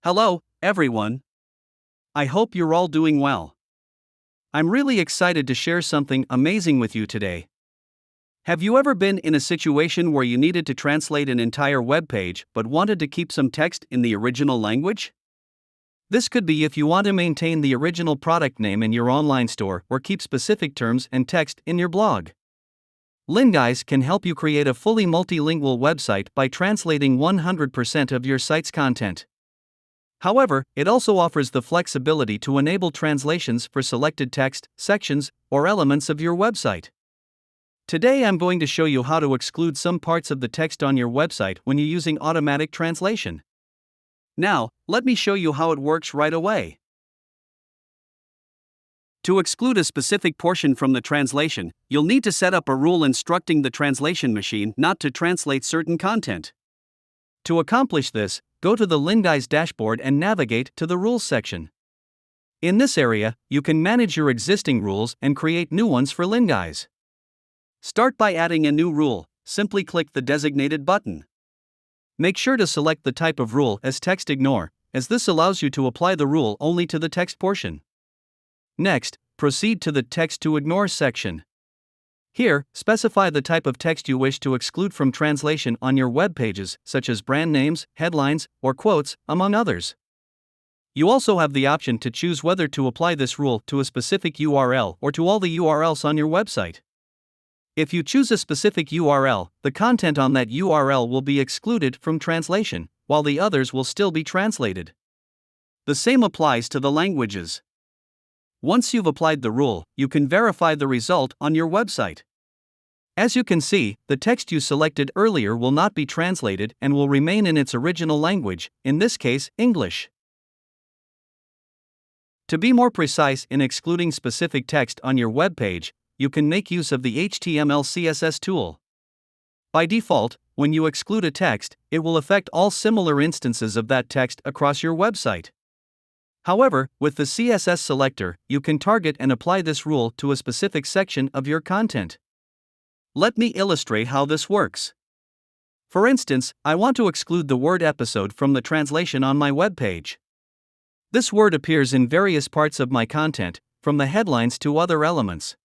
Hello, everyone. I hope you're all doing well. I'm really excited to share something amazing with you today. Have you ever been in a situation where you needed to translate an entire web page but wanted to keep some text in the original language? This could be if you want to maintain the original product name in your online store or keep specific terms and text in your blog. Linguise can help you create a fully multilingual website by translating 100% of your site's content. However, it also offers the flexibility to enable translations for selected text, sections, or elements of your website. Today I'm going to show you how to exclude some parts of the text on your website when you're using automatic translation. Now, let me show you how it works right away. To exclude a specific portion from the translation, you'll need to set up a rule instructing the translation machine not to translate certain content. To accomplish this, go to the Linguise dashboard and navigate to the Rules section. In this area, you can manage your existing rules and create new ones for Linguise. Start by adding a new rule. Simply click the designated button. Make sure to select the type of rule as text ignore, as this allows you to apply the rule only to the text portion. Next, proceed to the Text to Ignore section. Here, specify the type of text you wish to exclude from translation on your web pages, such as brand names, headlines, or quotes, among others. You also have the option to choose whether to apply this rule to a specific URL or to all the URLs on your website. If you choose a specific URL, the content on that URL will be excluded from translation, while the others will still be translated. The same applies to the languages. Once you've applied the rule, you can verify the result on your website. As you can see, the text you selected earlier will not be translated and will remain in its original language, in this case, English. To be more precise in excluding specific text on your web page, you can make use of the HTML CSS tool. By default, when you exclude a text, it will affect all similar instances of that text across your website. However, with the CSS selector, you can target and apply this rule to a specific section of your content. Let me illustrate how this works. For instance, I want to exclude the word episode from the translation on my web page. This word appears in various parts of my content, from the headlines to other elements.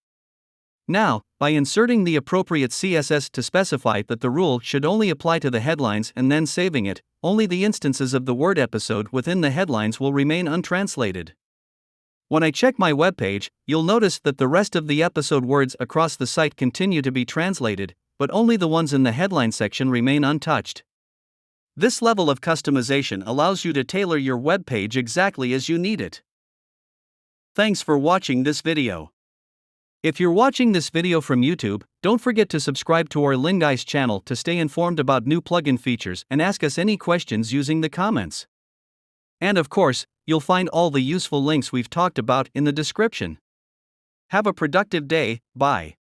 Now, by inserting the appropriate CSS to specify that the rule should only apply to the headlines and then saving it, only the instances of the word episode within the headlines will remain untranslated. When I check my web page, you'll notice that the rest of the episode words across the site continue to be translated, but only the ones in the headline section remain untouched. This level of customization allows you to tailor your web page exactly as you need it. Thanks for watching this video. If you're watching this video from YouTube, don't forget to subscribe to our Linguise channel to stay informed about new plugin features and ask us any questions using the comments. And of course, you'll find all the useful links we've talked about in the description. Have a productive day. Bye.